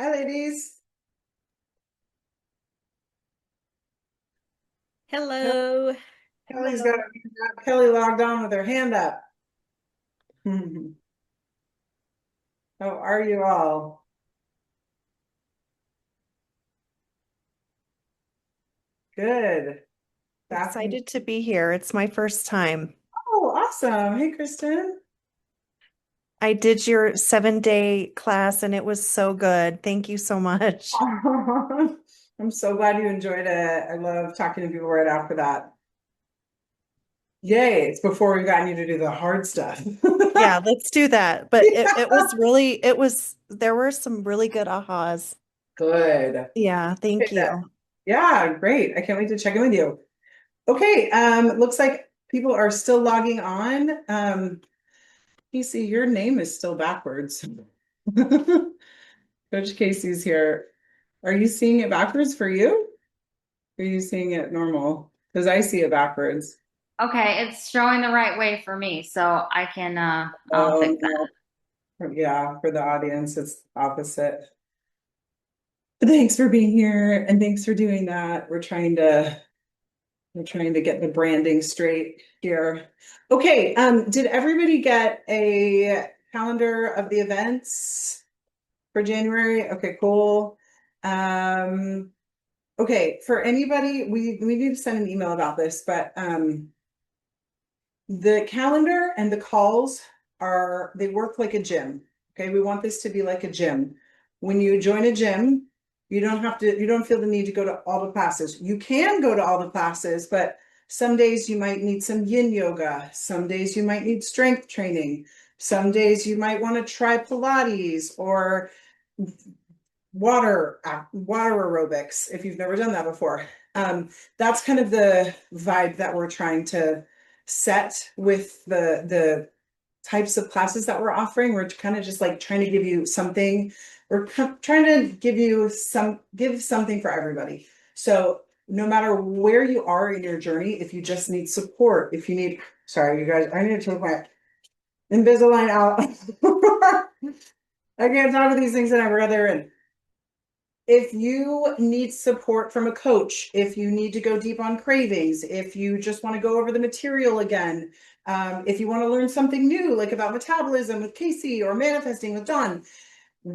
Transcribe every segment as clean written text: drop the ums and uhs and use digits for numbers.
Hi, ladies. Hello. Kelly's got her hand up. Kelly logged on with her hand up. How are you all? Good. Fascinating. Excited to be here. It's my first time. Oh, awesome. Hey, Kristen. I did your 7-day class and it was so good. Thank you so much. I'm so glad you enjoyed it. I love talking to people right after that. Yay, it's before we've gotten you to do the hard stuff. Yeah, let's do that. But it Yeah. was really, it was, there were some really good ahas. Good. Yeah, thank you. Yeah, great. I can't wait to check in with you. Okay, looks like people are still logging on. Casey, your name is still backwards. Coach Casey's here. Are you seeing it backwards for you? Or are you seeing it normal? Because I see it backwards. Okay, it's showing the right way for me, so I'll fix that. No. Yeah, for the audience, it's opposite. But thanks for being here and thanks for doing that. We're trying to get the branding straight here. Okay, did everybody get a calendar of the events for January? Okay, cool. Um, okay, for anybody, we need to send an email about this, but the calendar and the calls they work like a gym. Okay, we want this to be like a gym. When you join a gym, you don't feel the need to go to all the classes. You can go to all the classes, but some days you might need some yin yoga. Some days you might need strength training. Some days you might want to try Pilates or water aerobics if you've never done that before. That's kind of the vibe that we're trying to set with the types of classes that we're offering. We're kind of just like trying to give you something. Trying to give something for everybody. So no matter where you are in your journey, if you just need support, if you need, sorry, you guys, I need to take my Invisalign out. I can't talk about these things that I'd rather in. If you need support from a coach, if you need to go deep on cravings, if you just want to go over the material again, if you want to learn something new, like about metabolism with Casey or manifesting with Don,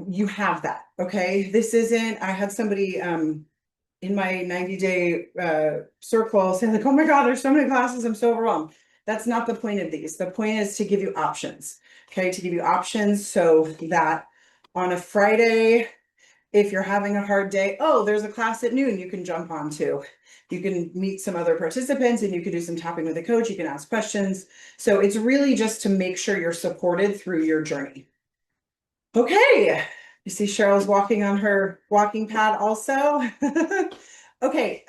you have that. Okay. This isn't, I had somebody in my 90-day circle saying, like, oh my God, there's so many classes, I'm so overwhelmed. That's not the point of these. The point is to give you options. Okay. To give you options so that on a Friday, if you're having a hard day, oh, there's a class at noon you can jump onto. You can meet some other participants and you can do some tapping with a coach. You can ask questions. So it's really just to make sure you're supported through your journey. Okay. You see Cheryl's walking on her walking pad also. Okay,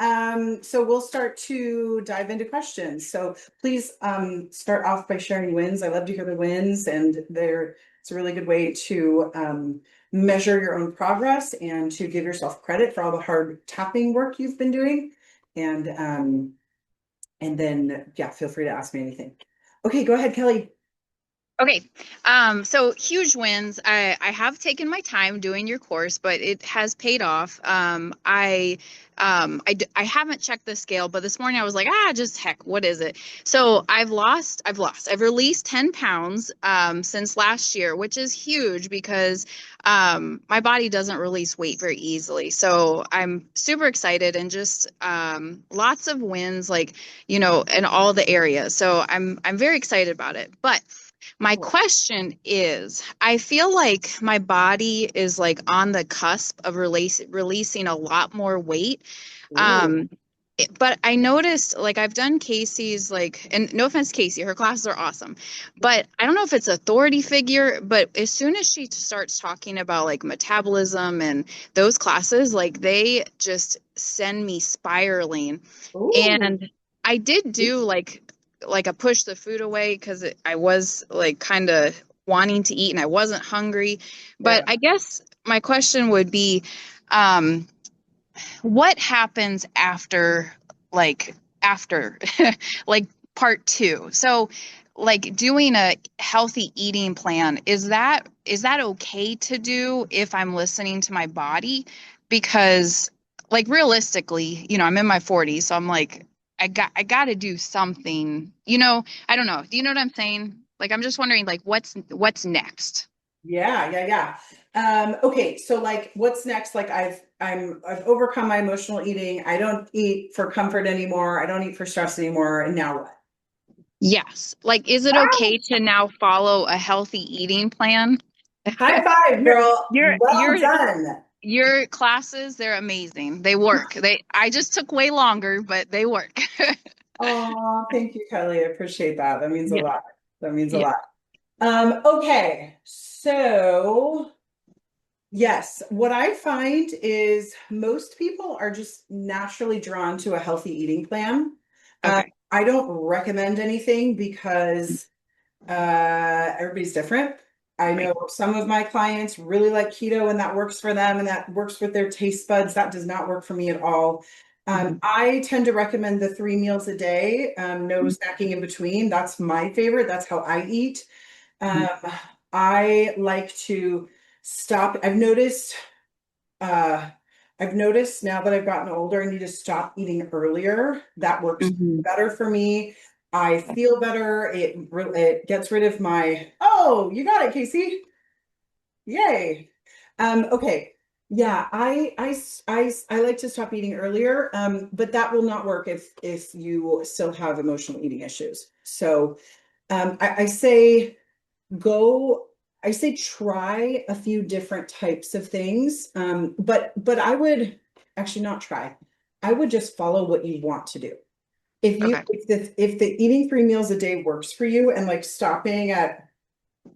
so we'll start to dive into questions. So please start off by sharing wins. I love to hear the wins, and it's a really good way to measure your own progress and to give yourself credit for all the hard tapping work you've been doing. And then yeah, feel free to ask me anything. Okay, go ahead, Kelly. Okay. So huge wins. I have taken my time doing your course, but it has paid off. I haven't checked the scale, but this morning I was like, just heck, what is it? So I've released 10 pounds, since last year, which is huge because, my body doesn't release weight very easily. So I'm super excited and just, lots of wins, like, in all the areas. So I'm very excited about it, but my question is, I feel like my body is like on the cusp of releasing a lot more weight. Ooh. But I noticed, like, I've done Casey's, like, and no offense, Casey, her classes are awesome, but I don't know if it's authority figure, but as soon as she starts talking about like metabolism and those classes, like they just send me spiraling. Ooh. And I did do like a push the food away because I was like kind of wanting to eat and I wasn't hungry. But Yeah. I guess my question would be, um, what happens after like after like part two? So like doing a healthy eating plan, is that okay to do if I'm listening to my body? Because like realistically, I'm in my 40s, so I'm like I got to do something. I don't know. Do you know what I'm saying? Like I'm just wondering like what's next? Yeah, yeah, yeah. Okay, so like what's next? Like I've overcome my emotional eating. I don't eat for comfort anymore. I don't eat for stress anymore. And now what? Yes. Like is it okay to now follow a healthy eating plan? High five, Your girl. your Well your done. your classes, they're amazing. They work. I just took way longer, but they work. Oh, thank you, Kelly. I appreciate that. That means a Yeah. lot. That means a Yeah. lot. Okay, so yes, what I find is most people are just naturally drawn to a healthy eating plan. Okay. I don't recommend anything because everybody's different. I Right. know some of my clients really like keto and that works for them and that works with their taste buds. That does not work for me at all. Mhm. I tend to recommend the 3 meals a day, no snacking in between. That's my favorite. That's how I eat. Mhm. Um, I like to stop. Uh, I've noticed now that I've gotten older, I need to stop eating earlier. That works Mhm. better for me. I feel better. It gets rid of my, oh, you got it, Casey. Yay. Okay. Yeah, I like to stop eating earlier. But that will not work if you still have emotional eating issues. So I say go I say try a few different types of things. But I would actually not try. I would just follow what you want to do. Okay. If the eating 3 meals a day works for you and like stopping at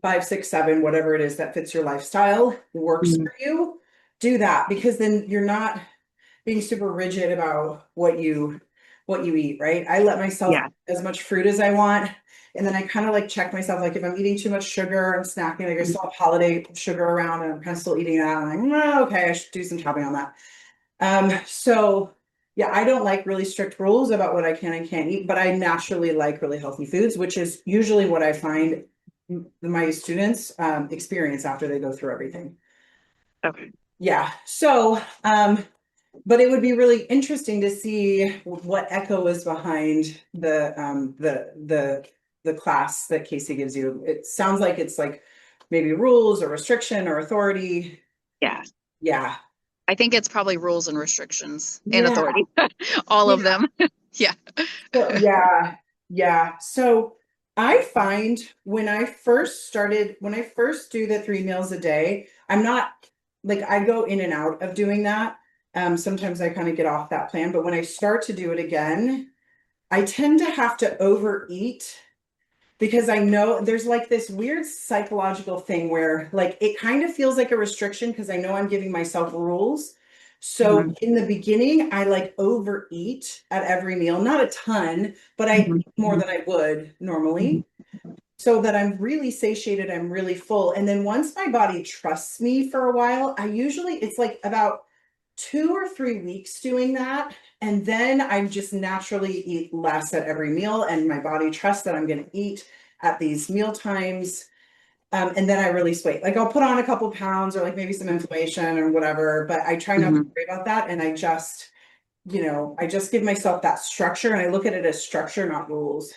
5, 6, 7, whatever it is that fits your lifestyle works Mhm. for you, do that because then you're not being super rigid about what you eat, right? I let myself Yeah. eat as much fruit as I want. And then I kind of like check myself, like if I'm eating too much sugar, I'm snacking, like I still have holiday sugar around and I'm kind of still eating that. I'm like, "Oh, okay, I should do some chopping on that." So yeah, I don't like really strict rules about what I can and can't eat, but I naturally like really healthy foods, which is usually what I find my students experience after they go through everything. Okay. Yeah. So, but it would be really interesting to see what echo is behind the class that Casey gives you. It sounds like it's like maybe rules or restriction or authority. Yeah. Yeah. I think it's probably rules and restrictions and Yeah. authority. All of them. Yeah. So, yeah. Yeah. So I find when I first do the 3 meals a day, I'm not like I go in and out of doing that. Sometimes I kind of get off that plan, but when I start to do it again, I tend to have to overeat because I know there's like this weird psychological thing where like it kind of feels like a restriction because I know I'm giving myself rules. So Mhm. in the beginning, I like overeat at every meal, not a ton, but I Mhm. eat more than I would Mhm. normally so that I'm really satiated, I'm really full. And then once my body trusts me for a while, it's like about 2 or 3 weeks doing that. And then I just naturally eat less at every meal, and my body trusts that I'm going to eat at these meal times. And then I release weight. Like I'll put on a couple pounds or like maybe some inflammation or whatever, but I try not to Mhm. worry about that. And I just give myself that structure and I look at it as structure, not rules.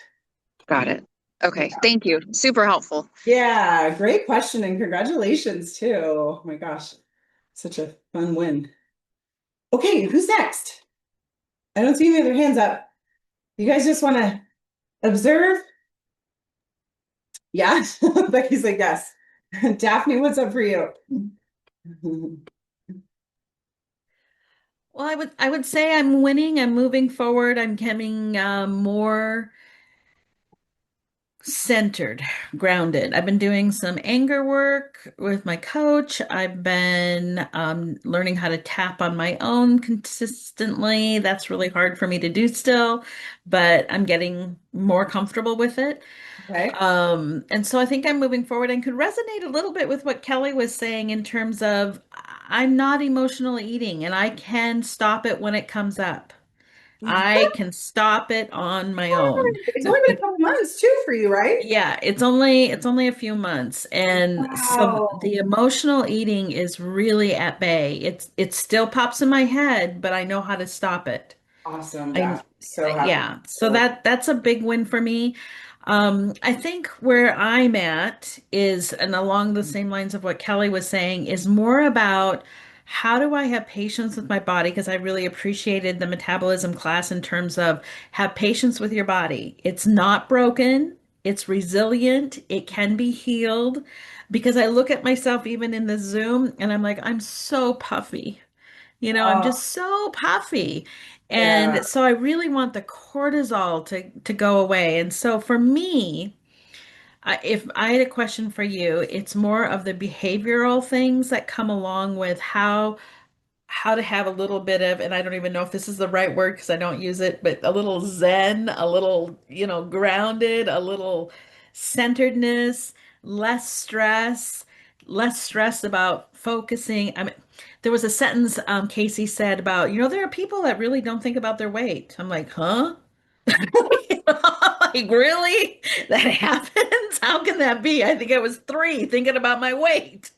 Got it. Okay. Thank you. Super helpful. Yeah, great question and congratulations too. Oh my gosh, such a fun win. Okay, who's next? I don't see any other hands up. You guys just want to observe? Yeah, Becky's like, yes. Daphne, what's up for you? Well, I would say I'm winning. I'm moving forward. I'm becoming more centered, grounded. I've been doing some anger work with my coach. I've been learning how to tap on my own consistently. That's really hard for me to do still, but I'm getting more comfortable with it. Okay. And so I think I'm moving forward and could resonate a little bit with what Kelly was saying in terms of I'm not emotional eating and I can stop it when it comes up. I can stop it on my own. It's only been a couple months too for you, right? Yeah, it's only a few months. And so Wow. the emotional eating is really at bay. It still pops in my head, but I know how to stop it. Awesome. I That's so happy. Yeah, so that's a big win for me. I think where I'm at is, and along the same lines of what Kelly was saying, is more about how do I have patience with my body? Because I really appreciated the metabolism class in terms of have patience with your body. It's not broken, it's resilient, it can be healed. Because I look at myself even in the Zoom and I'm like, I'm so puffy. I'm Oh, just so puffy. yeah. And so I really want the cortisol to go away. And so for me, if I had a question for you, it's more of the behavioral things that come along with how to have a little bit of, and I don't even know if this is the right word because I don't use it, but a little zen, a little, grounded, a little centeredness, less stress, less stress about focusing. I mean, there was a sentence Casey said about, there are people that really don't think about their weight. I'm like, huh? Like, really? That happens? How can that be? I think I was three thinking about my weight.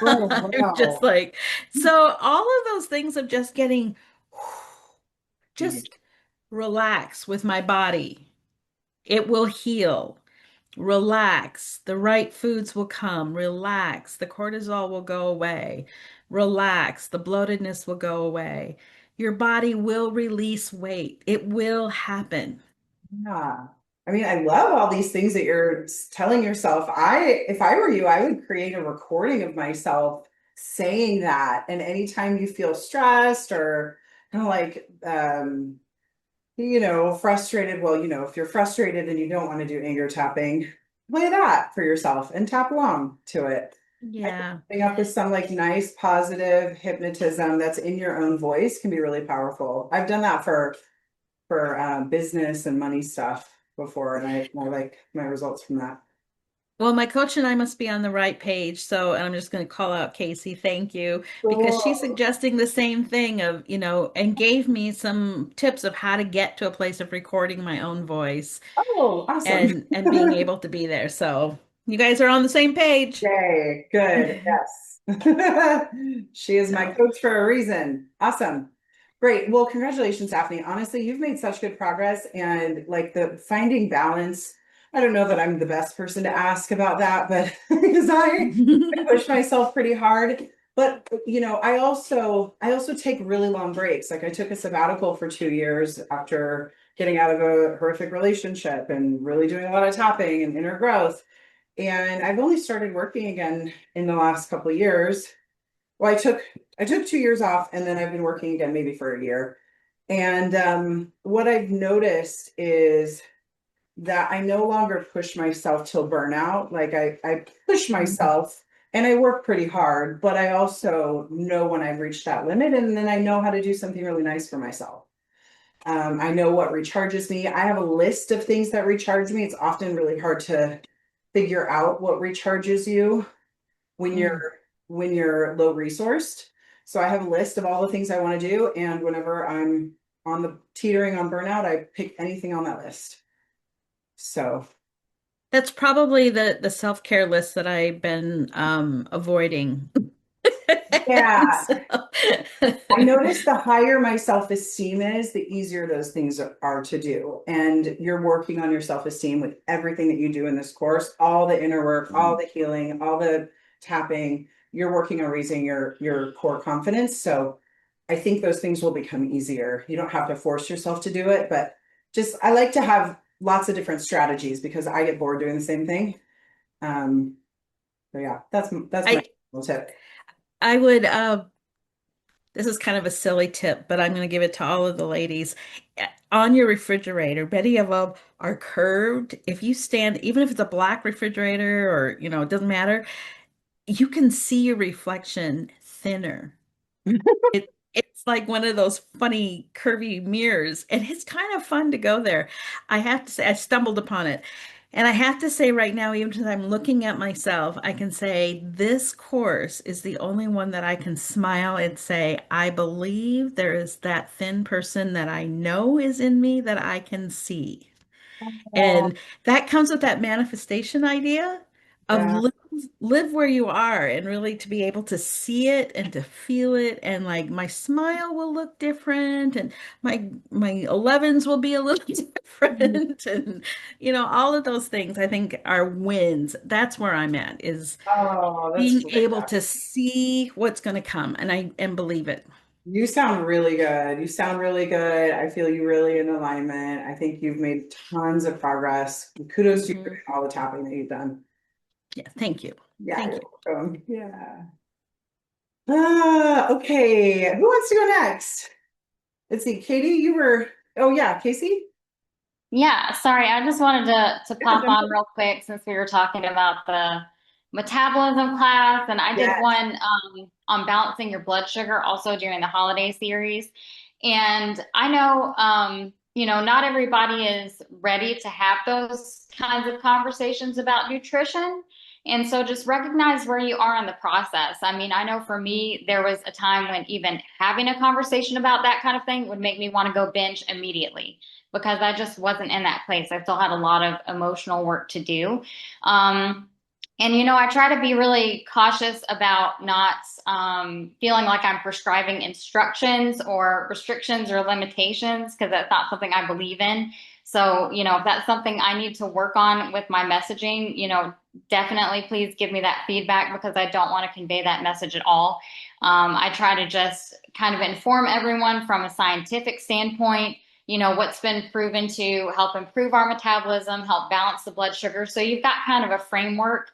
Oh, I'm just wow. like, so all of those things of just getting, just relax with my body. It will heal. Relax. The right foods will come. Relax. The cortisol will go away. Relax. The bloatedness will go away. Your body will release weight. It will happen. Yeah. I mean, I love all these things that you're telling yourself. If I were you, I would create a recording of myself saying that. And anytime you feel stressed or kind of like, frustrated, well, if you're frustrated and you don't want to do anger tapping, play that for yourself and tap along to it. I think Yeah. coming up with some like nice positive hypnotism that's in your own voice can be really powerful. I've done that for business and money stuff before, and I like my results from that. Well, my coach and I must be on the right page. So, and I'm just going to call out Casey. Thank you. Because she's Cool. suggesting the same thing of, and gave me some tips of how to get to a place of recording my own voice Oh, awesome. and being able to be there. So, you guys are on the same page. Yay, good. Yes. She is my So, coach for a reason. Awesome. Great. Well, congratulations, Daphne. Honestly, you've made such good progress and like the finding balance. I don't know that I'm the best person to ask about that, but because I push myself pretty hard. But I also take really long breaks. Like I took a sabbatical for 2 years after getting out of a horrific relationship and really doing a lot of tapping and inner growth. And I've only started working again in the last couple of years. Well, I took 2 years off and then I've been working again maybe for a year. And what I've noticed is that I no longer push myself till burnout. Like I push myself and I work pretty hard, but I also know when I've reached that limit and then I know how to do something really nice for myself. I know what recharges me. I have a list of things that recharge me. It's often really hard to figure out what recharges you when Mm. you're low resourced. So I have a list of all the things I want to do, and whenever I'm on the teetering on burnout, I pick anything on that list. So That's probably the self-care list that I've been avoiding. yeah, So, I notice the higher my self-esteem is, the easier those things are to do. And you're working on your self-esteem with everything that you do in this course, all the inner work, all the healing, all the tapping. You're working on raising your core confidence. So I think those things will become easier. You don't have to force yourself to do it, but just I like to have lots of different strategies because I get bored doing the same thing. Um, so yeah, that's my I tip. I would this is kind of a silly tip, but I'm going to give it to all of the ladies. On your refrigerator, many of them are curved. If you stand, even if it's a black refrigerator or, it doesn't matter, you can see your reflection thinner. It's like one of those funny curvy mirrors, and it's kind of fun to go there. I have to say, I stumbled upon it. And I have to say right now, even as I'm looking at myself, I can say this course is the only one that I can smile and say, I believe there is that thin person that I know is in me that I can see. Oh, And that comes with that manifestation idea of yeah. live where you are and really to be able to see it and to feel it. And like my smile will look different and my 11s will be a little different. And all of those things I think are wins. That's where I'm at, is Oh, that's being great. able to see what's going to come and believe it. You sound really good. You sound really good. I feel you really in alignment. I think you've made tons of progress. Kudos to you for Mhm. all the tapping that you've done. Yeah, thank you. Yeah, Thank you're you. welcome. Yeah. Okay. Who wants to go next? Let's see. Katie, oh yeah, Casey? Yeah, sorry, I just wanted to Yeah, pop jump on real quick since we were talking about the metabolism class, and I in. did one on balancing your blood sugar also during the holiday series. And I know, not everybody is ready to have those kinds of conversations about nutrition. And so just recognize where you are in the process. I mean, I know for me, there was a time when even having a conversation about that kind of thing would make me want to go binge immediately because I just wasn't in that place. I still had a lot of emotional work to do. Um, and, I try to be really cautious about not feeling like I'm prescribing instructions or restrictions or limitations because that's not something I believe in. So, if that's something I need to work on with my messaging, definitely please give me that feedback because I don't want to convey that message at all. I try to just kind of inform everyone from a scientific standpoint, what's been proven to help improve our metabolism, help balance the blood sugar. So you've got kind of a framework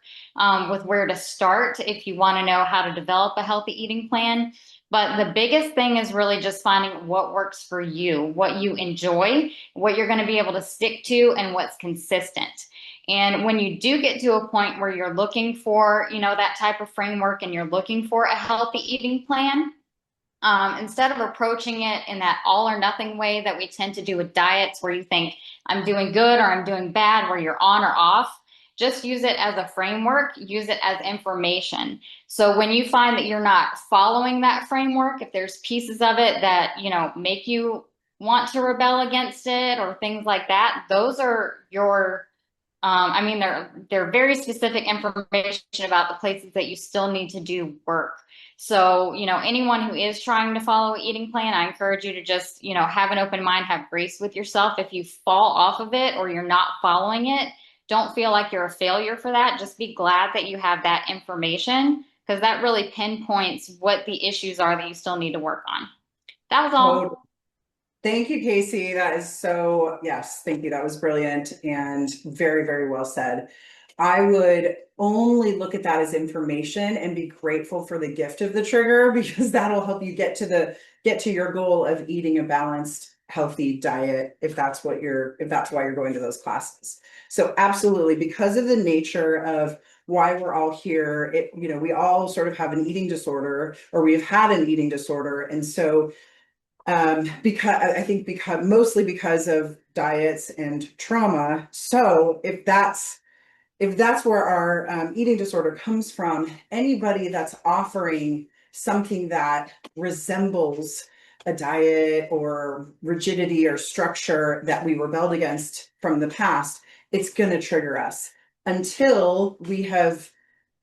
with where to start if you want to know how to develop a healthy eating plan. But the biggest thing is really just finding what works for you, what you enjoy, what you're going to be able to stick to, and what's consistent. And when you do get to a point where you're looking for, that type of framework and you're looking for a healthy eating plan, instead of approaching it in that all or nothing way that we tend to do with diets, where you think I'm doing good or I'm doing bad, where you're on or off, just use it as a framework, use it as information. So when you find that you're not following that framework, if there's pieces of it that, make you want to rebel against it or things like that, those are your they're very specific information about the places that you still need to do work. So, anyone who is trying to follow an eating plan, I encourage you to just, have an open mind, have grace with yourself. If you fall off of it or you're not following it, don't feel like you're a failure for that. Just be glad that you have that information because that really pinpoints what the issues are that you still need to work on. That was all. Thank you, Casey. That is so, yes, thank you. That was brilliant and very, very well said. I would only look at that as information and be grateful for the gift of the trigger because that'll help you get to your goal of eating a balanced, healthy diet if that's why you're going to those classes. So absolutely, because of the nature of why we're all here, we all sort of have an eating disorder or we've had an eating disorder. And so because I think mostly because of diets and trauma. So if that's where our eating disorder comes from, anybody that's offering something that resembles a diet or rigidity or structure that we rebelled against from the past, it's going to trigger us until we have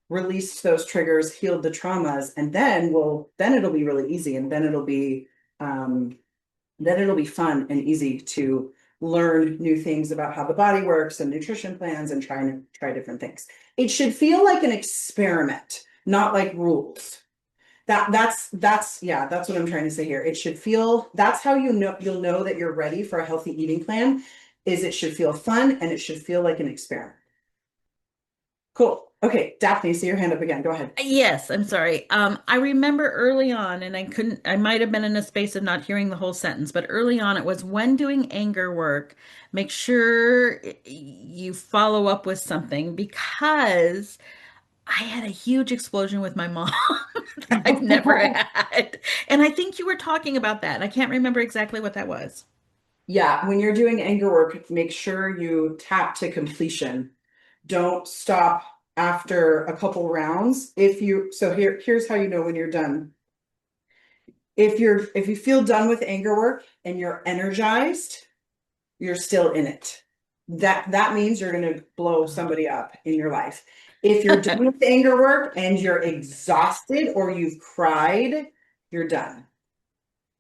released those triggers, healed the traumas, and then it'll be really easy, and um, then it'll be fun and easy to learn new things about how the body works and nutrition plans and try different things. It should feel like an experiment, not like rules. That's what I'm trying to say here. It should feel, that's how you'll know that you're ready for a healthy eating plan, is it should feel fun and it should feel like an experiment. Cool. Okay, Daphne, see your hand up again. Go ahead. Yes, I'm sorry. I remember early on, and I might have been in a space of not hearing the whole sentence, but early on it was when doing anger work, make sure you follow up with something because I had a huge explosion with my mom that I've never had. And I think you were talking about that. I can't remember exactly what that was. Yeah, when you're doing anger work, make sure you tap to completion. Don't stop after a couple rounds. Here's how you know when you're done. If you feel done with anger work and you're energized, you're still in it. That means you're gonna blow somebody up in your life. If you're done with anger work and you're exhausted or you've cried, you're done.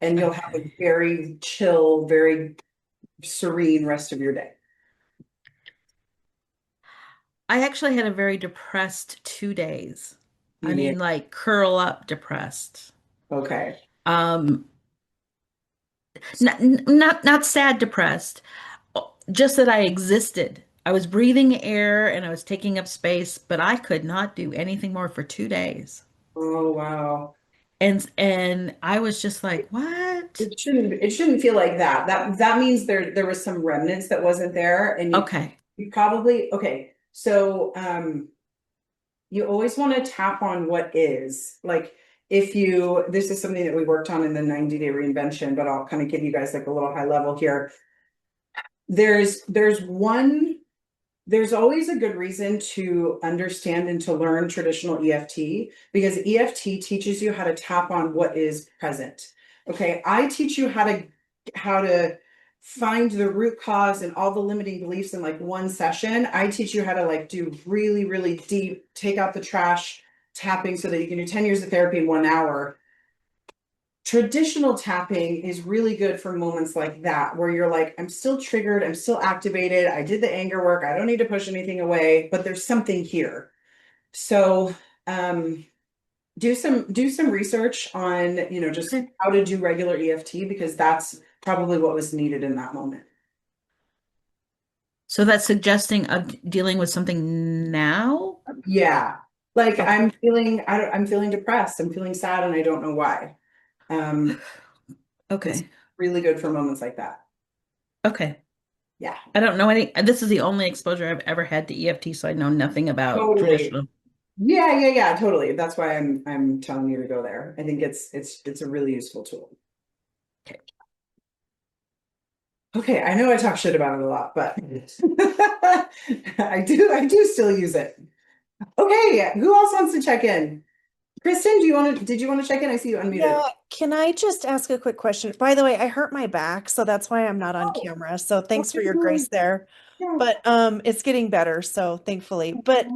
And you'll have a very chill, very serene rest of your day. I actually had a very depressed 2 days. I Yeah. mean, like curl up depressed. Okay. Um, not sad depressed, just that I existed. I was breathing air and I was taking up space, but I could not do anything more for 2 days. Oh, wow. And I was just like, what? It shouldn't feel like that. That means there was some remnants that wasn't there and Okay. you probably, okay. So you always want to tap on what is. Like this is something that we worked on in the 90-day reinvention, but I'll kind of give you guys like a little high level here. There's always a good reason to understand and to learn traditional EFT because EFT teaches you how to tap on what is present. Okay, I teach you how to find the root cause and all the limiting beliefs in like one session. I teach you how to like do really, really deep, take out the trash tapping so that you can do 10 years of therapy in 1 hour. Traditional tapping is really good for moments like that, where you're like, I'm still triggered, I'm still activated, I did the anger work, I don't need to push anything away, but there's something here. So do some research on, just how to do regular EFT because that's probably what was needed in that moment. So that's suggesting of dealing with something now? Yeah. Like Okay. I'm feeling depressed, I'm feeling sad and I don't know why. It's Okay. really good for moments like that. Okay. Yeah. I don't know this is the only exposure I've ever had to EFT, so I know nothing about Totally. traditional. Yeah, totally. That's why I'm telling you to go there. I think it's a really useful tool. Okay. Okay, I know I talk shit about it a lot, but I do still use it. Okay, who else wants to check in? Kristen, did you want to check in? I see you unmuted. Yeah, can I just ask a quick question? By the way, I hurt my back, so that's why I'm not on Oh. camera. So thanks for your Okay. grace there. Yeah. But it's getting better, so thankfully. But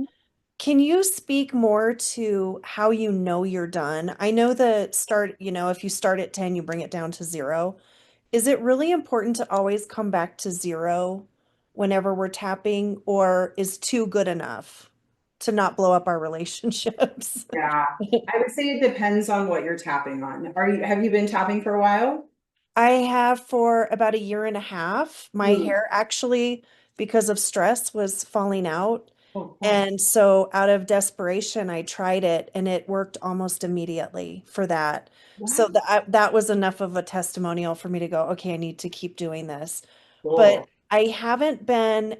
can you speak more to how you know you're done? I know the start, if you start at 10, you bring it down to 0. Is it really important to always come back to 0 whenever we're tapping, or is 2 good enough to not blow up our relationships? Yeah, I would say it depends on what you're tapping on. Have you been tapping for a while? I have for about a year and a half. My hair actually, because of stress, was falling out. Oh, And so out of desperation, I tried it and it worked almost immediately for that. So that was enough of a testimonial for me to go, okay, I need to keep doing this. But I haven't been,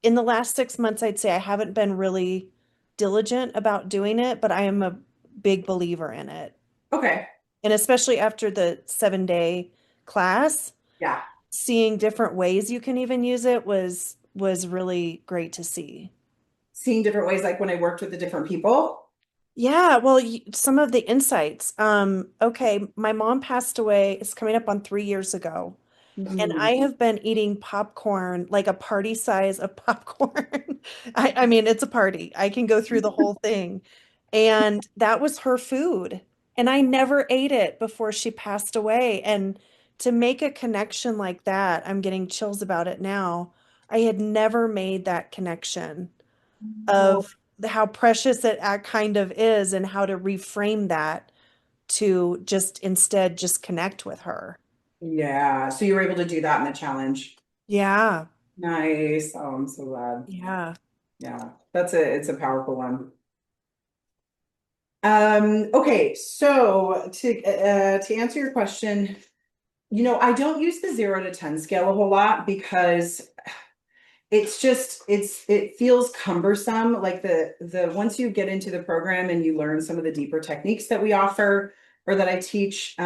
in the last 6 months, I'd say I haven't been really diligent about doing it, but I am a big believer in it. Okay. And especially after the 7-day class, Yeah. seeing different ways you can even use it was really great to see. Seeing different ways, like when I worked with the different people. Yeah, well, some of the insights. Okay, my mom passed away. It's coming up on 3 years ago. And I have been eating popcorn, like a party size of popcorn. I mean, it's a party. I can go through the whole thing. And that was her food. And I never ate it before she passed away. And to make a connection like that, I'm getting chills about it now. I had never made that connection of how precious it kind of is and how to reframe that to just instead just connect with her. Yeah, so you were able to do that in the challenge. Yeah. Nice. Oh, I'm so glad. Yeah. Yeah, it's a powerful one. Okay, so to answer your question, I don't use the 0 to 10 scale a whole lot because it feels cumbersome. Like the once you get into the program and you learn some of the deeper techniques that we offer or that I teach,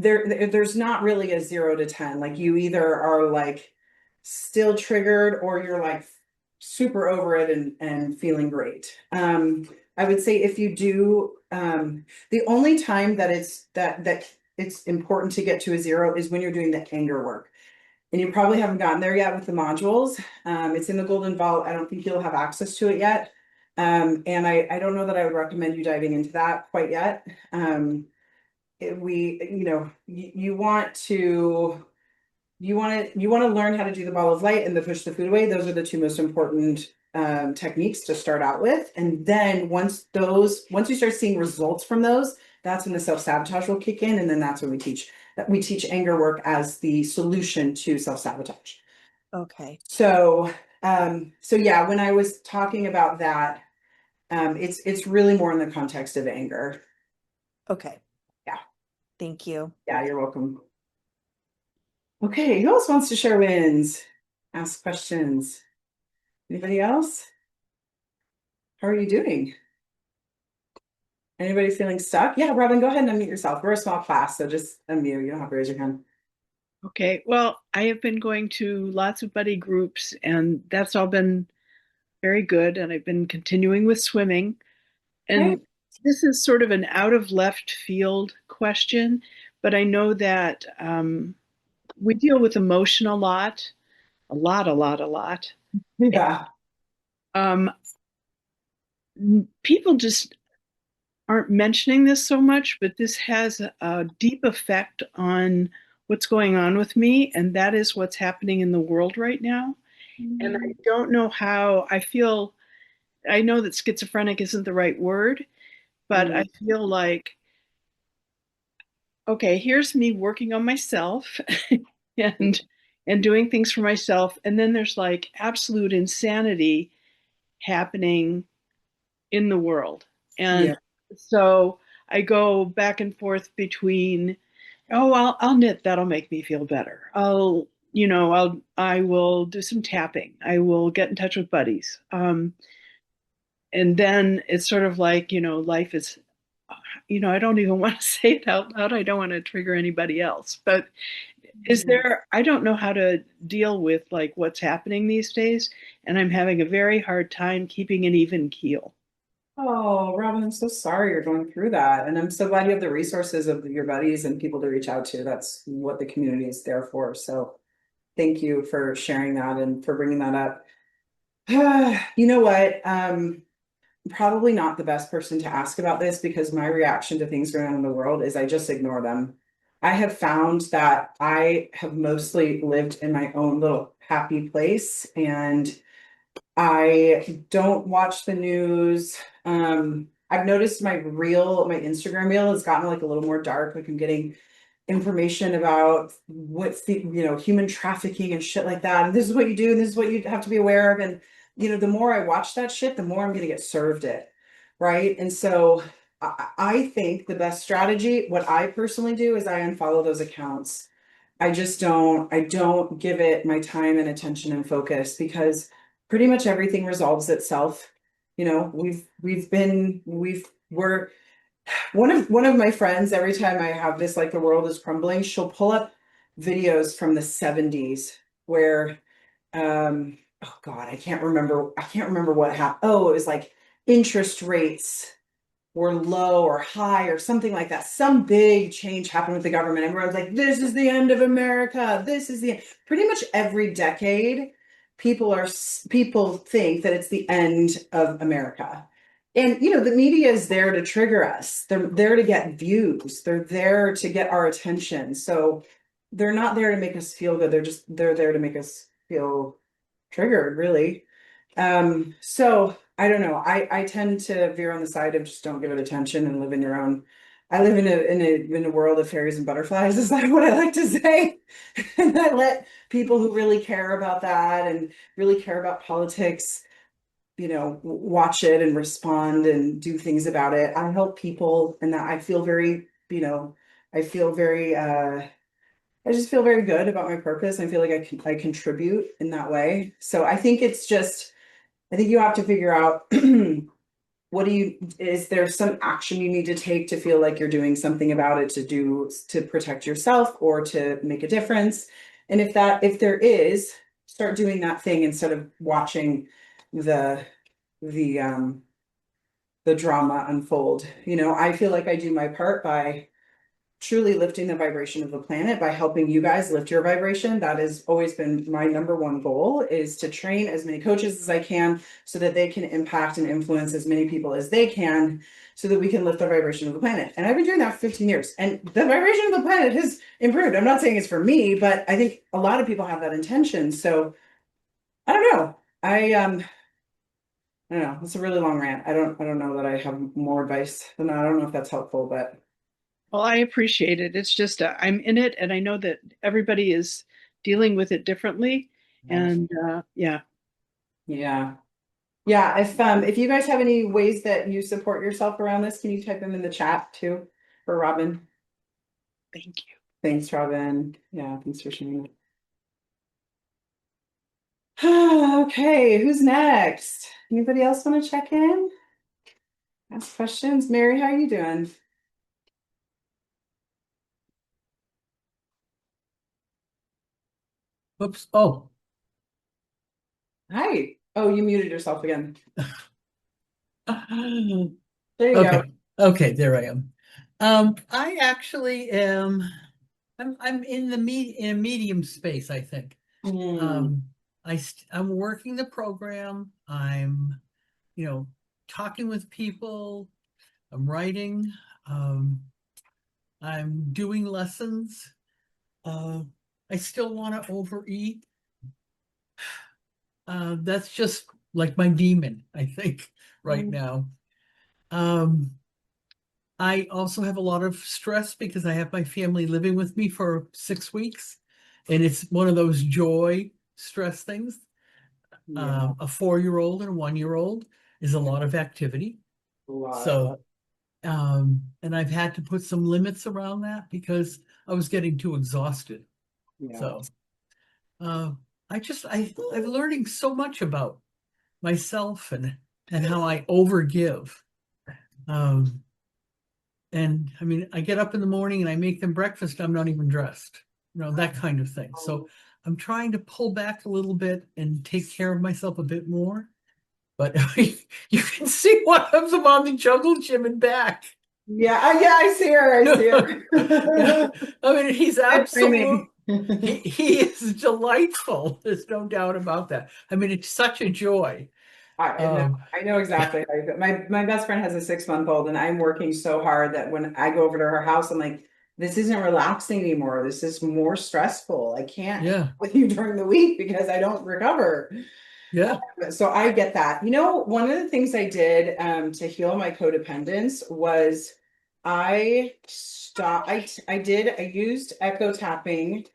there's not really a 0 to 10. Like you either are like still triggered or you're like super over it and feeling great. I would say if you do, the only time that it's important to get to a 0 is when you're doing the anger work. And you probably haven't gotten there yet with the modules. It's in the Golden Vault. I don't think you'll have access to it yet. And I don't know that I would recommend you diving into that quite yet. You want to learn how to do the ball of light and the push the food away. Those are the two most important techniques to start out with. And then once you start seeing results from those, that's when the self-sabotage will kick in. And then that's when we teach anger work as the solution to self-sabotage. Okay. So yeah, when I was talking about that, it's really more in the context of anger. Okay. Yeah. Thank you. Yeah, you're welcome. Okay, who else wants to share wins? Ask questions. Anybody else? How are you doing? Anybody feeling stuck? Yeah, Robin, go ahead and unmute yourself. We're a small class, so just unmute. You don't have to raise your hand. Okay, well, I have been going to lots of buddy groups, and that's all been very good. And I've been continuing with swimming. And Okay. this is sort of an out of left field question, but I know that we deal with emotion a lot. Yeah. Um, People just aren't mentioning this so much, but this has a deep effect on what's going on with me, and that is what's happening in the world right now. And I don't know how I feel. I know that schizophrenic isn't the right word, but I feel like, okay, here's me working on myself and doing things for myself, and then there's like absolute insanity happening in the world. And so I go back and forth between, oh, I'll knit, that'll make me feel better. I will do some tapping. I will get in touch with buddies. And then it's sort of like, life is, I don't even want to say it out loud. I don't want to trigger anybody else. But I don't know how to deal with like what's happening these days. And I'm having a very hard time keeping an even keel. Oh, Robin, I'm so sorry you're going through that. And I'm so glad you have the resources of your buddies and people to reach out to. That's what the community is there for. So thank you for sharing that and for bringing that up. You know what? Probably not the best person to ask about this because my reaction to things going on in the world is I just ignore them. I have found that I have mostly lived in my own little happy place and I don't watch the news. I've noticed my Instagram reel has gotten like a little more dark. Like I'm getting information about human trafficking and shit like that. And this is what you do, and this is what you have to be aware of. And the more I watch that shit, the more I'm gonna get served it. Right. And so I think the best strategy, what I personally do is I unfollow those accounts. I don't give it my time and attention and focus because pretty much everything resolves itself. We're one of my friends, every time I have this, like the world is crumbling, she'll pull up videos from the 70s where, oh God, I can't remember what happened. Oh, it was like interest rates were low or high or something like that. Some big change happened with the government. Everyone's like, this is the end of America. This is pretty much every decade. People think that it's the end of America. And, the media is there to trigger us. They're there to get views. They're there to get our attention. So they're not there to make us feel good. They're there to make us feel triggered, really. So I don't know. I tend to veer on the side of just don't give it attention and live in your own. I live in a world of fairies and butterflies, is that what I like to say? And I let people who really care about that and really care about politics, watch it and respond and do things about it. I help people and that I feel very, I feel very I just feel very good about my purpose. I feel like I contribute in that way. So I think you have to figure out is there some action you need to take to feel like you're doing something about it to protect yourself or to make a difference? And if there is, start doing that thing instead of watching the, the the drama unfold. I feel like I do my part by truly lifting the vibration of the planet by helping you guys lift your vibration. That has always been my number one goal, is to train as many coaches as I can so that they can impact and influence as many people as they can so that we can lift the vibration of the planet. And I've been doing that for 15 years and the vibration of the planet has improved. I'm not saying it's for me, but I think a lot of people have that intention. So I don't know. I don't know. It's a really long rant. I don't know that I have more advice than that. I don't know if that's helpful, but Well, I appreciate it. It's just I'm in it, and I know that everybody is dealing with it differently. And yeah, yeah. Yeah, if you guys have any ways that you support yourself around this, can you type them in the chat too for Robin? thank you. Thanks, Robin. Yeah, thanks for sharing it. Okay, who's next? Anybody else want to check in? Ask questions. Mary, how are you doing? Oops. Oh, Hi. Oh, you muted yourself again. There you okay. go. Okay, there I am. I actually am. I'm in in a medium space, I think. Hmm. I'm working the program. I'm, talking with people. I'm writing. I'm doing lessons. I still want to overeat. That's just like my demon, I think, right now. I also have a lot of stress because I have my family living with me for 6 weeks, and it's one of those joy stress things. Yeah, A 4-year-old and a 1-year-old is a lot of activity. a lot. So, and I've had to put some limits around that because I was getting too exhausted. Yeah. So, I'm learning so much about myself and how I overgive. And I mean, I get up in the morning and I make them breakfast. I'm not even dressed, that kind of thing. So I'm trying to pull back a little bit and take care of myself a bit more. But you can see one of them on the jungle gym and back. Yeah, I see her. I see her. Yeah. I mean, he's Good framing. he is delightful. There's no doubt about that. I mean, it's such a joy. I know exactly how you feel. My best friend has a 6-month-old, and I'm working so hard that when I go over to her house, I'm like, this isn't relaxing anymore. This is more stressful. I can't hang Yeah. out with you during the week because I don't recover. Yeah. So I get that. One of the things I did to heal my codependence was I used echo tapping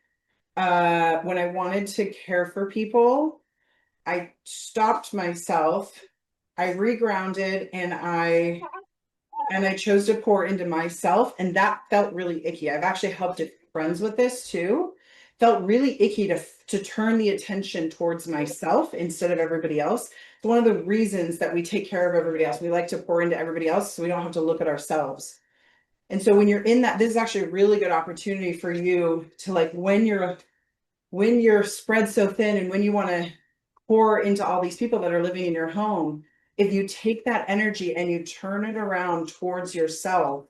when I wanted to care for people. I stopped myself, I regrounded, and I chose to pour into myself, and that felt really icky. I've actually helped friends with this too. Felt really icky to turn the attention towards myself instead of everybody else. It's one of the reasons that we take care of everybody else. We like to pour into everybody else so we don't have to look at ourselves. And so when you're in that, this is actually a really good opportunity for you to, like, when you're spread so thin and when you want to pour into all these people that are living in your home, if you take that energy and you turn it around towards yourself,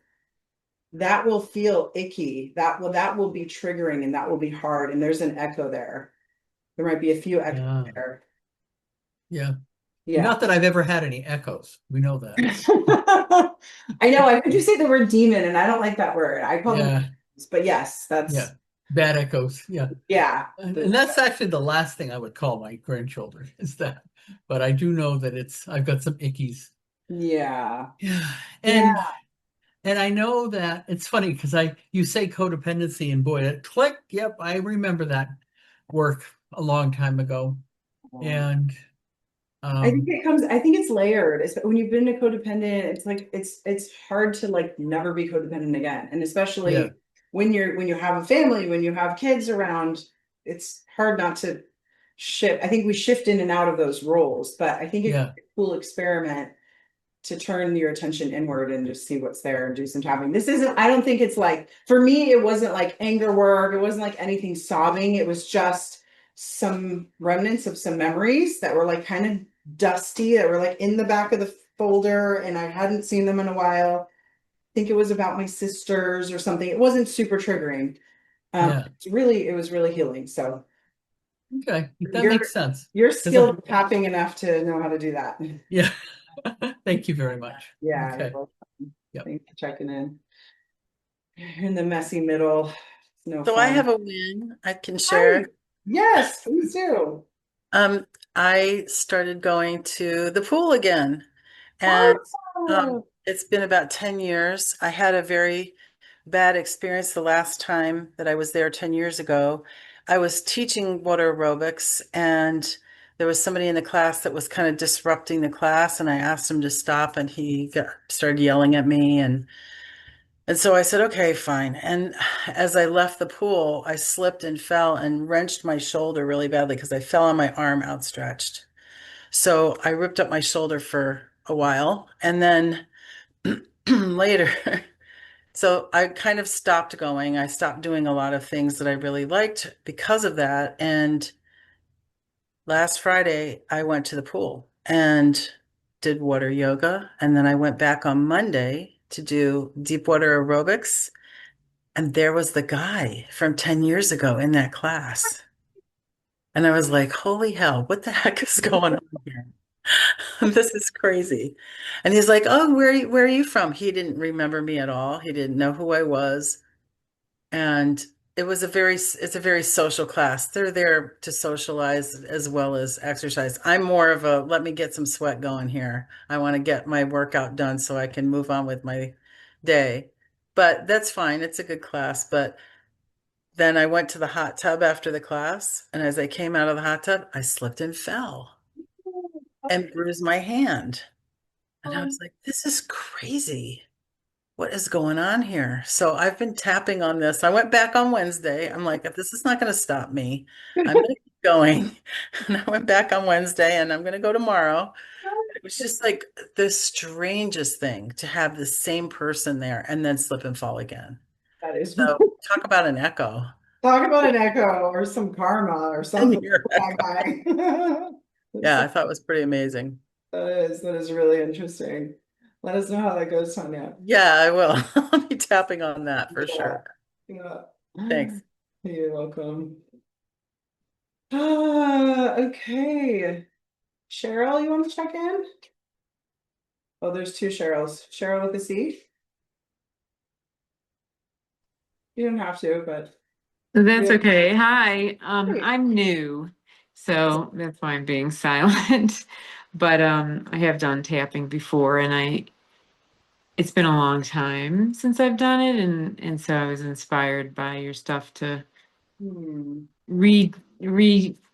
that will feel icky. That will be triggering, and that will be hard. And there's an echo there. There might be a few echoes there. Yeah. Yeah. Not that I've ever had any echoes. We know that. I know. I heard you say the word demon, and I don't like that word. I call them demons, but yes, that's bad echoes. Yeah. Yeah. And that's actually the last thing I would call my grandchildren is that. But I do know that I've got some ickies. Yeah. Yeah. And I know that it's funny because you say codependency, and boy, it clicked. Yep, I remember that work a long time ago. And I think it's layered. When you've been a codependent, it's like it's hard to, like, never be codependent again. And especially when you have a family, when you have kids around, it's hard not to shift. I think we shift in and out of those roles, but I think it's a cool experiment to turn your attention inward and just see what's there and do some tapping. This isn't, I don't think it's like, for me, it wasn't like anger work. It wasn't like anything sobbing. It was just some remnants of some memories that were like kind of dusty, that were like in the back of the folder, and I hadn't seen them in a while. I think it was about my sisters or something. It wasn't super triggering. Yeah. It was really healing. So Okay, that You're- makes sense. you're 'Cause skilled at tapping enough to know how to do that. Yeah. Thank you very much. Yeah. Okay. You're welcome. Yep. Thanks for checking in. You're in the messy middle. It's no So I fun. have a win I can share. Yes, please do. I started going to the pool again, and Awesome. it's been about 10 years. I had a very bad experience the last time that I was there 10 years ago. I was teaching water aerobics, and there was somebody in the class that was kind of disrupting the class, and I asked him to stop, and started yelling at me, and so I said, okay, fine. And as I left the pool, I slipped and fell and wrenched my shoulder really badly because I fell on my arm outstretched. So I ripped up my shoulder for a while, and then later, so I kind of stopped going. I stopped doing a lot of things that I really liked because of that. And last Friday, I went to the pool and did water yoga. And then I went back on Monday to do deep water aerobics. And there was the guy from 10 years ago in that class. And I was like, holy hell, what the heck is going on here? This is crazy. And he's like, oh, where are you from? He didn't remember me at all. He didn't know who I was. And it's a very social class. They're there to socialize as well as exercise. I'm more of a, let me get some sweat going here. I want to get my workout done so I can move on with my day. But that's fine. It's a good class. But then I went to the hot tub after the class. And as I came out of the hot tub, I slipped and fell and bruised my hand. And I was like, this is crazy. What is going on here? So I've been tapping on this. I went back on Wednesday. I'm like, this is not going to stop me. I'm going to keep going. And I went back on Wednesday, and I'm going to go tomorrow. It was just like the strangest thing to have the same person there and then slip and fall again. That is So talk about an echo. talk about an echo or some karma or something. Your That guy. Yeah, I thought it was pretty amazing. That is really interesting. Let us know how that goes, Tanya. Yeah, I will. I'll be tapping on that for Yeah. sure. Yeah. Thanks. You're welcome. Okay. Cheryl, you want to check in? Oh, there's two Cheryls. Cheryl with a C. You don't have to, but That's Yeah. okay. Hi, Great. I'm new, so that's why I'm being silent. But I have done tapping before, and it's been a long time since I've done it, and so I was inspired by your stuff to re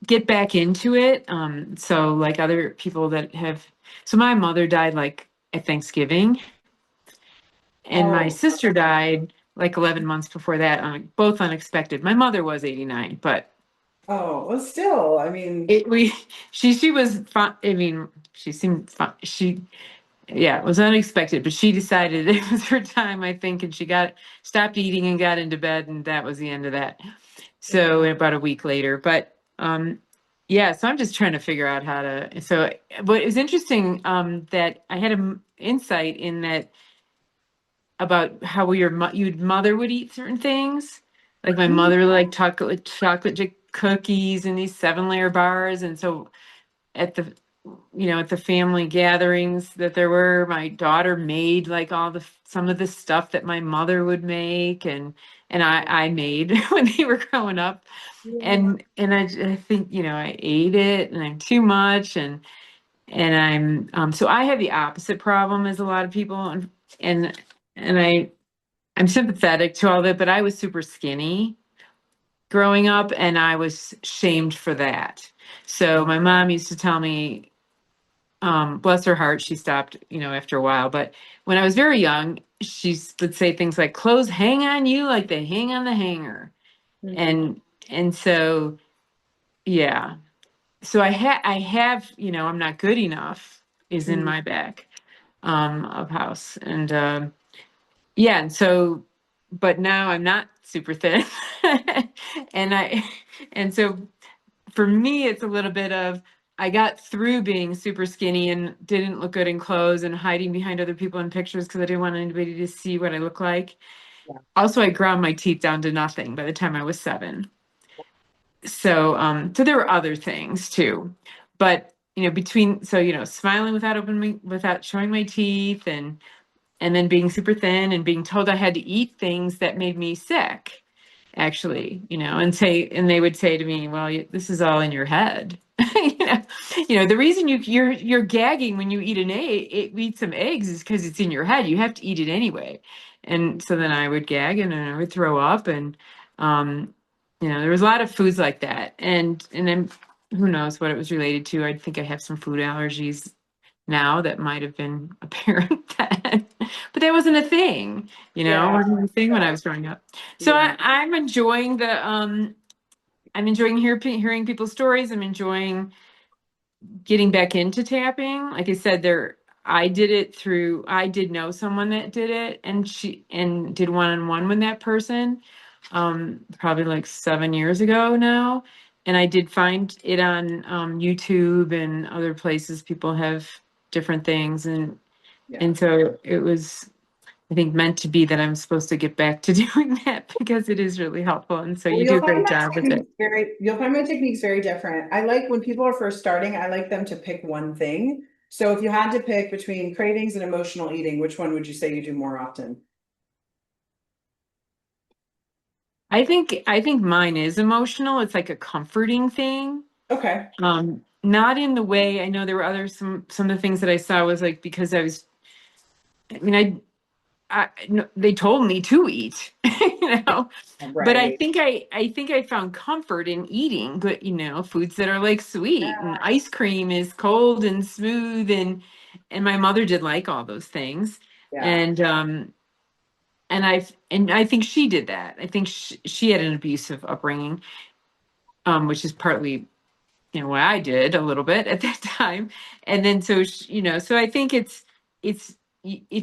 get back into it. So like other people that have, so my mother died like at Thanksgiving, and my Oh. sister died like 11 months before that, both unexpected. My mother was 89, but Oh, well, still, I mean, she was fine. I mean, she seemed fine. Yeah, it was unexpected, but she decided it was her time, I think, and she stopped eating and got into bed, and that was the end of that. So about a week later, but yeah, so I'm just trying to figure out how to. So, but it was interesting that I had an insight in that about how your mother would eat certain things. Like my mother liked chocolate chip cookies and these 7-layer bars, and so at the family gatherings that there were, my daughter made like some of the stuff that my mother would make, and I made when they were growing up, and I think I ate it and I'm too much, and I'm so I have the opposite problem as a lot of people, and I'm sympathetic to all that, but I was super skinny growing up, and I was shamed for that. So my mom used to tell me, bless her heart, she stopped, after a while. But when I was very young, she would say things like, clothes hang on you like they hang on the hanger. And so, yeah. So I have, I'm not good enough is in my back. of house. And yeah, and so, but now I'm not super thin. And and so for me, it's a little bit of, I got through being super skinny and didn't look good in clothes and hiding behind other people in pictures because I didn't want anybody to see what I look like. Yeah. Also, I ground my teeth down to nothing by the time I was 7. So, so there were other things too, but between, so, smiling without showing my teeth, and then being super thin and being told I had to eat things that made me sick, actually, and they would say to me, well, this is all in your head. The reason you're gagging when you eat some eggs is because it's in your head. You have to eat it anyway. And so then I would gag and then I would throw up, and there was a lot of foods like that. And then who knows what it was related to. I think I have some food allergies now that might have been apparent then, but that wasn't a thing, Yeah. wasn't a thing when I was growing up. So Yeah. I'm enjoying I'm enjoying hearing people's stories. I'm enjoying getting back into tapping. Like I said, I did know someone that did it, and did one-on-one with that person, probably like 7 years ago now. And I did find it on YouTube and other places. People have different things, and Yeah. so it was, I think, meant to be that I'm supposed to get back to doing that because it is really helpful. And so you do a great job with it. You'll find my techniques very different. I like when people are first starting, I like them to pick one thing. So if you had to pick between cravings and emotional eating, which one would you say you do more often? I think mine is emotional. It's like a comforting thing. Okay. Not in the way, I know there were some of the things that I saw was like, because I mean, no, they told me to eat, but I Right. think I found comfort in eating good, foods that are like sweet, and ice cream is cold and smooth, and my mother did like all those things. Yeah. And I think she did that. I think she had an abusive upbringing, which is partly, what I did a little bit at that time. And then, so I think it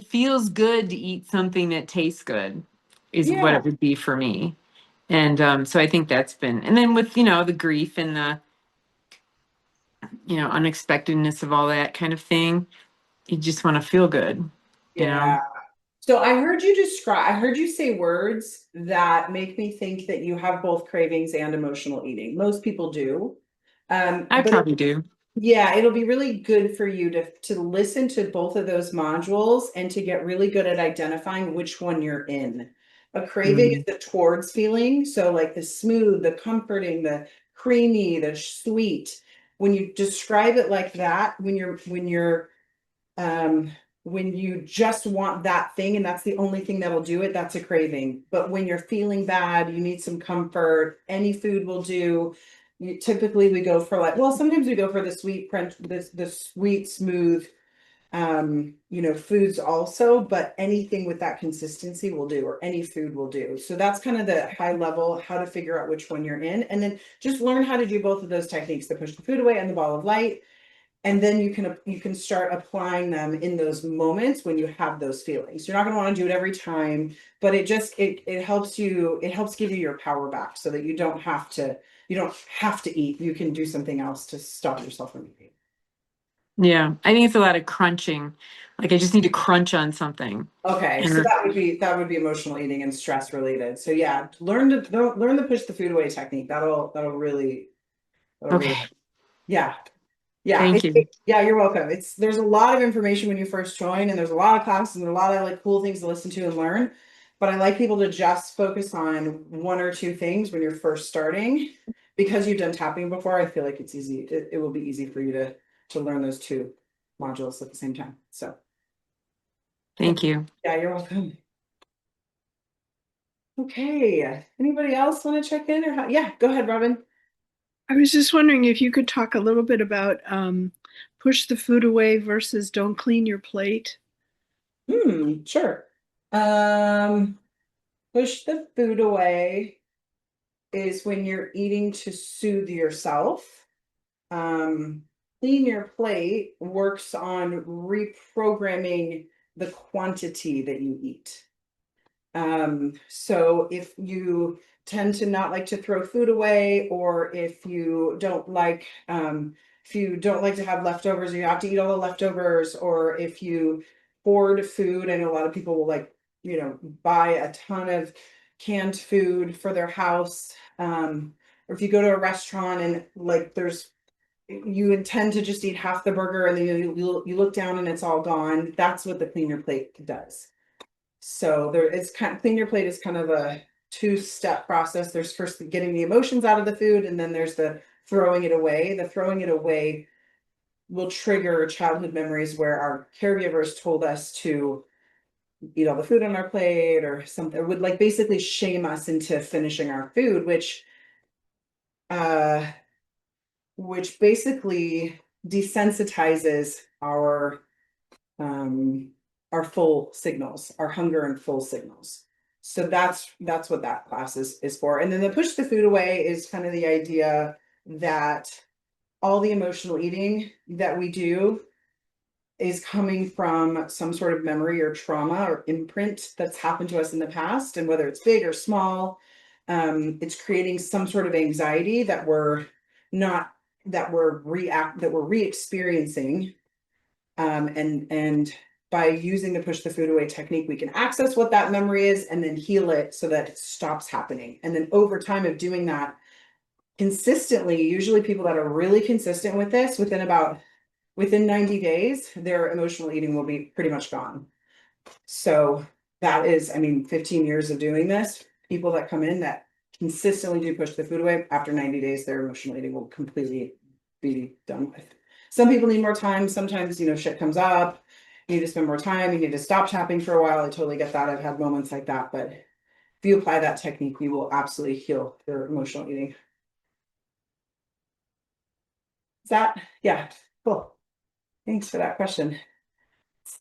feels good to eat something that tastes good, is what Yeah. it would be for me. And so I think that's been, and then with, the grief and the, unexpectedness of all that kind of thing, you just want to feel good, Yeah. So I heard you say words that make me think that you have both cravings and emotional eating. Most people do. I But probably do. yeah, it'll be really good for you to listen to both of those modules and to get really good at identifying which one you're in. A craving is Mm. the towards feeling, so like the smooth, the comforting, the creamy, the sweet. When you describe it like that, um when you just want that thing and that's the only thing that'll do it, that's a craving. But when you're feeling bad, you need some comfort, any food will do. Typically we go for sometimes we go for the sweet the sweet smooth foods also, but anything with that consistency will do, or any food will do. So that's kind of the high level, how to figure out which one you're in, and then just learn how to do both of those techniques, the push the food away and the ball of light. And then you can start applying them in those moments when you have those feelings. You're not going to want to do it every time, but it helps give you your power back so that you don't have to eat. You can do something else to stop yourself from eating. Yeah, I think it's a lot of crunching. Like I just need to crunch on something. Okay, so that would be emotional eating and stress related. So yeah, learn the push the food away technique. That'll really Okay, yeah. Yeah, thank you. yeah, you're welcome. There's a lot of information when you first join, and there's a lot of classes and a lot of like cool things to listen to and learn. But I like people to just focus on one or two things when you're first starting, because you've done tapping before. I feel like it's easy. It will be easy for you to learn those two modules at the same time. So Thank you. yeah, you're welcome. Okay, anybody else want to check in yeah, go ahead, Robin. I was just wondering if you could talk a little bit about push the food away versus don't clean your plate. Sure. Push the food away is when you're eating to soothe yourself. Clean Your Plate works on reprogramming the quantity that you eat. So if you tend to not like to throw food away, or if you don't like to have leftovers, you have to eat all the leftovers, or if you hoard food, I know a lot of people will buy a ton of canned food for their house. Or if you go to a restaurant and you intend to just eat half the burger and then you look down and it's all gone. That's what the Clean Your Plate does. So Clean Your Plate is kind of a two-step process. There's first getting the emotions out of the food, and then there's the throwing it away. The throwing it away will trigger childhood memories where our caregivers told us to eat all the food on our plate or something. It would basically shame us into finishing our food, which basically desensitizes our full signals, our hunger and full signals. So that's what that class is for. And then the push the food away is kind of the idea that all the emotional eating that we do is coming from some sort of memory or trauma or imprint that's happened to us in the past. And whether it's big or small, it's creating some sort of anxiety that we're re-experiencing. And by using the push the food away technique, we can access what that memory is and then heal it so that it stops happening. And then over time of doing that consistently, usually people that are really consistent with this, within 90 days, their emotional eating will be pretty much gone. So that is, 15 years of doing this, people that come in that consistently do push the food away, after 90 days, their emotional eating will completely be done with. Some people need more time. Sometimes, shit comes up. You need to spend more time. You need to stop tapping for a while. I totally get that. I've had moments like that. But if you apply that technique, you will absolutely heal your emotional eating. Yeah, cool. Thanks for that question.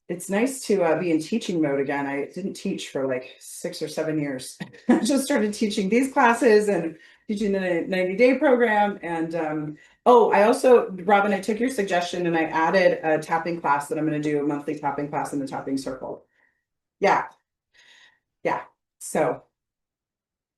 It's nice to be in teaching mode again. I didn't teach for 6 or 7 years. I just started teaching these classes and teaching the 90-day program. And I also, Robin, I took your suggestion and I added a tapping class that I'm going to do, a monthly tapping class in the tapping circle. Yeah. So,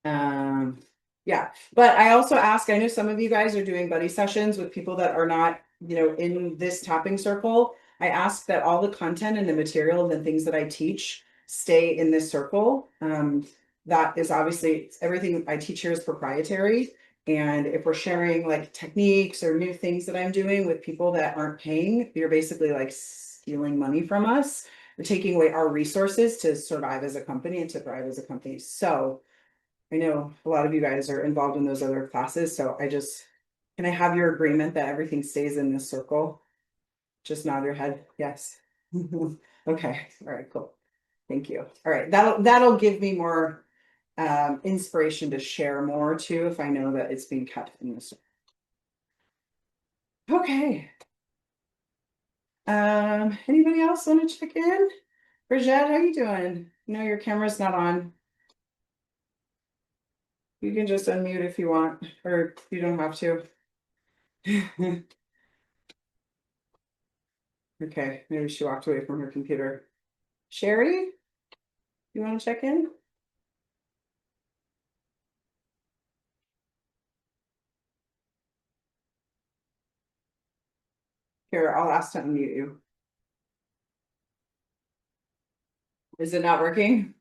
yeah. But I also ask, I know some of you guys are doing buddy sessions with people that are not, in this tapping circle. I ask that all the content and the material and the things that I teach stay in this circle. That is obviously everything I teach here is proprietary. And if we're sharing techniques or new things that I'm doing with people that aren't paying, you're basically stealing money from us. We're taking away our resources to survive as a company and to thrive as a company. So I know a lot of you guys are involved in those other classes. So can I have your agreement that everything stays in this circle? Just nod your head. Yes. Okay. All right, cool. Thank you. All right. That'll give me more inspiration to share more too, if I know that it's being cut in this. Okay. Anybody else want to check in? Bridget, how you doing? No, your camera's not on. You can just unmute if you want, or you don't have to. Okay, maybe she walked away from her computer. Sherry, you want to check in? Here, I'll ask to unmute you. Is it not working?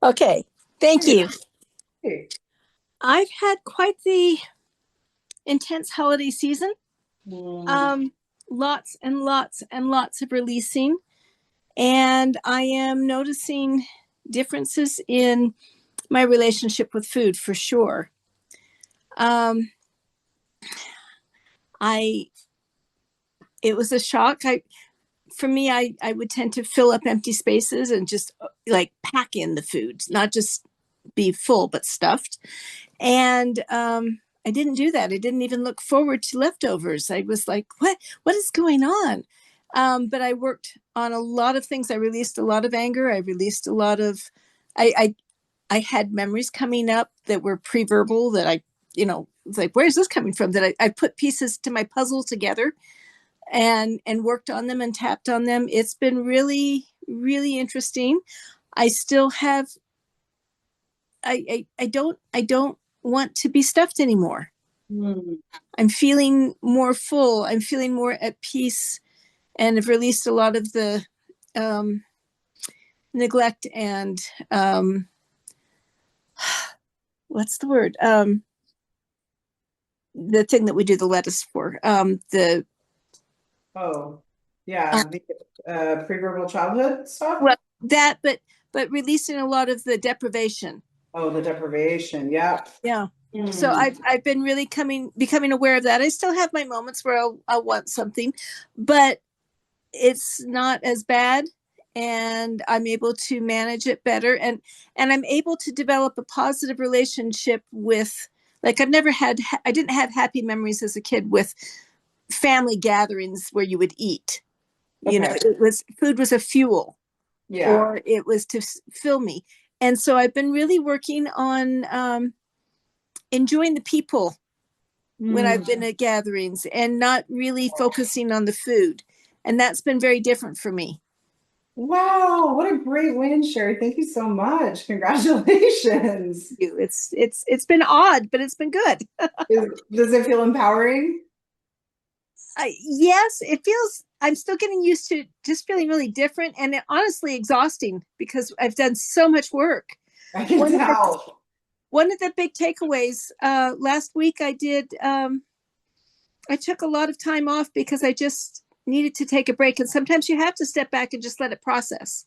Okay, thank you. Hey. I've had quite the intense holiday season. Lots and lots and lots of releasing. And I am noticing differences in my relationship with food for sure. It was a shock. For me, I would tend to fill up empty spaces and just pack in the food, not just be full, but stuffed. And I didn't do that. I didn't even look forward to leftovers. I was like, what is going on? But I worked on a lot of things. I released a lot of anger. I released a lot of, I had memories coming up that were pre-verbal that I, it's like, where's this coming from? That I put pieces to my puzzle together and worked on them and tapped on them. It's been really, really interesting. I still have, I don't want to be stuffed anymore. I'm feeling more full. I'm feeling more at peace, and have released a lot of the neglect and what's the word? The thing that we do the lettuce for. Oh, yeah, the pre-verbal childhood stuff. Well, that, but releasing a lot of the deprivation. Oh, the deprivation. Yeah. Yeah. So I've been really becoming aware of that. I still have my moments where I'll want something, but it's not as bad, and I'm able to manage it better, and I'm able to develop a positive relationship with, like, I didn't have happy memories as a kid with family gatherings where you would eat. You know, food was a fuel, or it was to fill me. And so I've been really working on enjoying the people when I've been at gatherings, and not really focusing on the food. And that's been very different for me. Wow, what a great win, Sherry. Thank you so much. Congratulations. It's been odd, but it's been good. Does it feel empowering? Yes, it feels, I'm still getting used to just feeling really different, and honestly exhausting, because I've done so much work. I can tell. One of the big takeaways, last week I took a lot of time off because I just needed to take a break. And sometimes you have to step back and just let it process.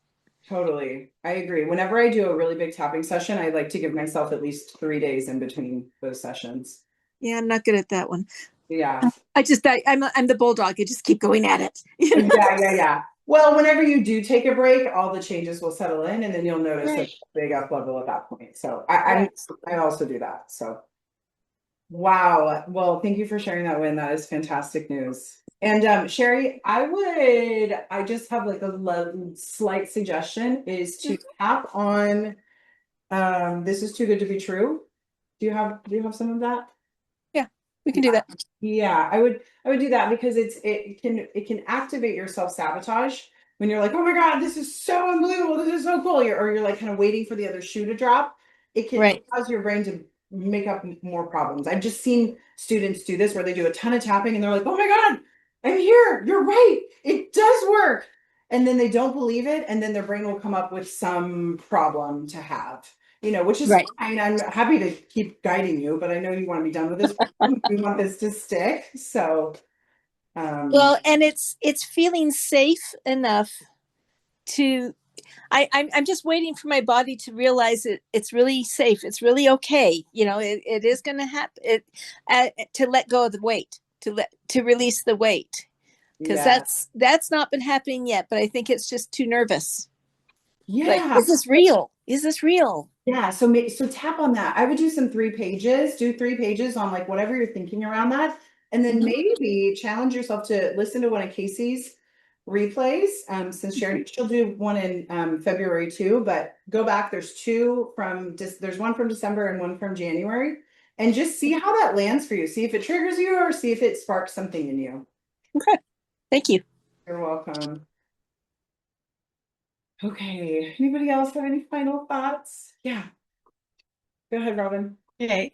Totally. I agree. Whenever I do a really big tapping session, I like to give myself at least 3 days in between those sessions. Yeah, I'm not good at that one. Yeah. I'm the bulldog. I just keep going at it. Yeah. Well, whenever you do take a break, all the changes will settle in, and then you'll notice a big up level at that point. So I also do that. So wow. Well, thank you for sharing that win. That is fantastic news. And Sherry, I just have like a slight suggestion is to tap on This Is Too Good to Be True. Do you have some of that? Yeah, we can do that. Yeah, I would do that, because it can activate your self-sabotage when you're like, oh my God, this is so unbelievable, this is so cool. Or you're like kind of waiting for the other shoe to drop. It can cause your brain to make up more problems. I've just seen students do this where they do a ton of tapping and they're like, oh my God, I'm here. You're right. It does work. And then they don't believe it. And then their brain will come up with some problem to have, which is fine. I'm happy to keep guiding you, but I know you want to be done with this. You want this to stick. So, well, and it's feeling safe enough to, I'm just waiting for my body to realize it's really safe. It's really okay. It is going to happen, to let go of the weight, to release the weight, because that's not been happening yet, but I think it's just too nervous. Yeah. Is this real? Yeah. So tap on that. I would do 3 pages on like whatever you're thinking around that. And then maybe challenge yourself to listen to one of Casey's replays. Since she'll do one in February too, but go back. There's there's one from December and one from January, and just see how that lands for you. See if it triggers you, or see if it sparks something in you. Okay. Thank you. You're welcome. Okay. Anybody else have any final thoughts? Yeah. Go ahead, Robin. Okay.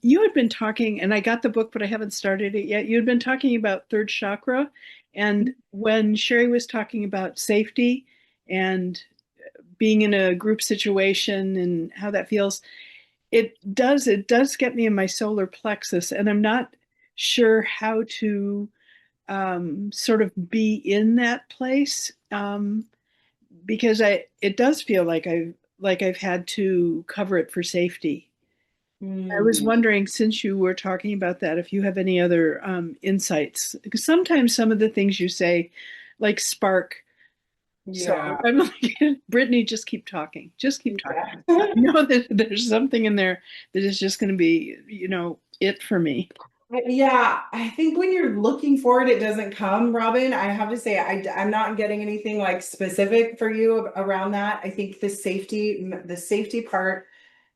You had been talking, and I got the book, but I haven't started it yet. You had been talking about third chakra. And when Sherry was talking about safety and being in a group situation and how that feels, it does get me in my solar plexus. And I'm not sure how to sort of be in that place, because it does feel like I've had to cover it for safety. I was wondering, since you were talking about that, if you have any other insights, because sometimes some of the things you say like spark. Yeah. So I'm like, Brittany, just keep talking. Just keep talking. I know that there's something in there that is just going to be, it for me. Yeah, I think when you're looking for it, it doesn't come, Robin. I have to say, I'm not getting anything like specific for you around that. I think the safety part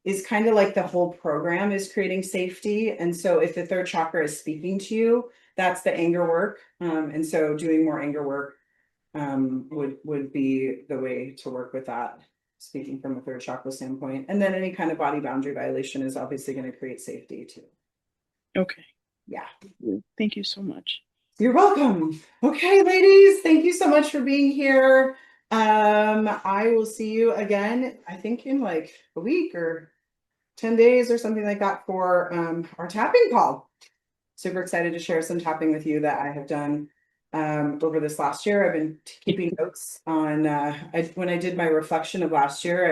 is kind of like the whole program is creating safety. And so if the third chakra is speaking to you, that's the anger work. And so doing more anger work would be the way to work with that, speaking from a third chakra standpoint. And then any kind of body boundary violation is obviously going to create safety too. Okay. Yeah. Thank you so much. You're welcome. Okay, ladies, thank you so much for being here. I will see you again, I think in like a week or 10 days or something like that for our tapping call. Super excited to share some tapping with you that I have done over this last year. I've been keeping notes on when I did my reflection of last year,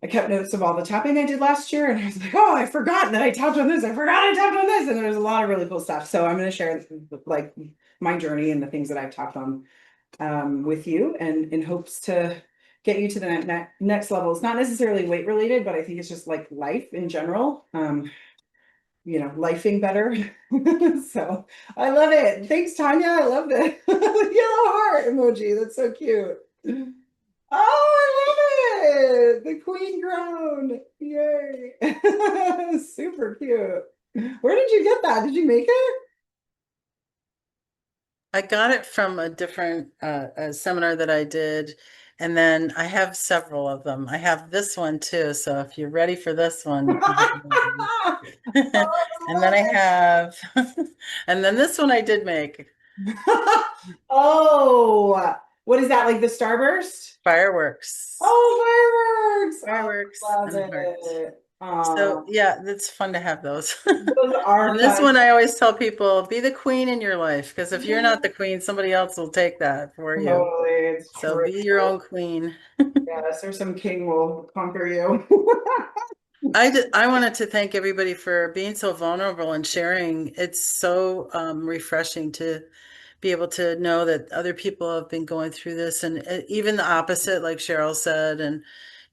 I kept notes of all the tapping I did last year, and I was like, oh, I forgot that I tapped on this. I forgot I tapped on this. And there's a lot of really cool stuff. So I'm going to share like my journey and the things that I've tapped on with you, and in hopes to get you to the next level. It's not necessarily weight related, but I think it's just like life in general. You know, lifing better. So I love it. Thanks, Tanya. I love the yellow heart emoji. That's so cute. Oh, I love it. The queen crown. Yay. Super cute. Where did you get that? Did you make it? I got it from a different a seminar that I did, and then I have several of them. I have this one too, so if you're ready for this one. And then I have, and then this one I did make. Oh, what is that? Like the Starburst? Fireworks. Oh, fireworks. Fireworks Oh, and hearts. it. So yeah, it's fun to have those. Those are And this fun. one I always tell people, be the queen in your life, because if you're not the queen, somebody else will take that for you. Totally, it's So true. be your own queen. Yes, or some king will conquer you. I wanted to thank everybody for being so vulnerable and sharing. It's so refreshing to be able to know that other people have been going through this, and even the opposite, like Cheryl said. And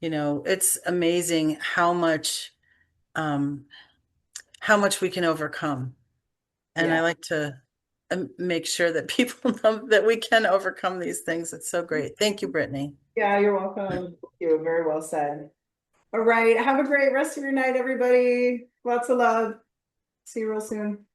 you know, it's amazing how much we can overcome. And Yeah. I like to make sure that people know that we can overcome these things. It's so great. Thank you, Brittany. Yeah, you're welcome. Thank you. Very well said. All right. Have a great rest of your night, everybody. Lots of love. See you real soon.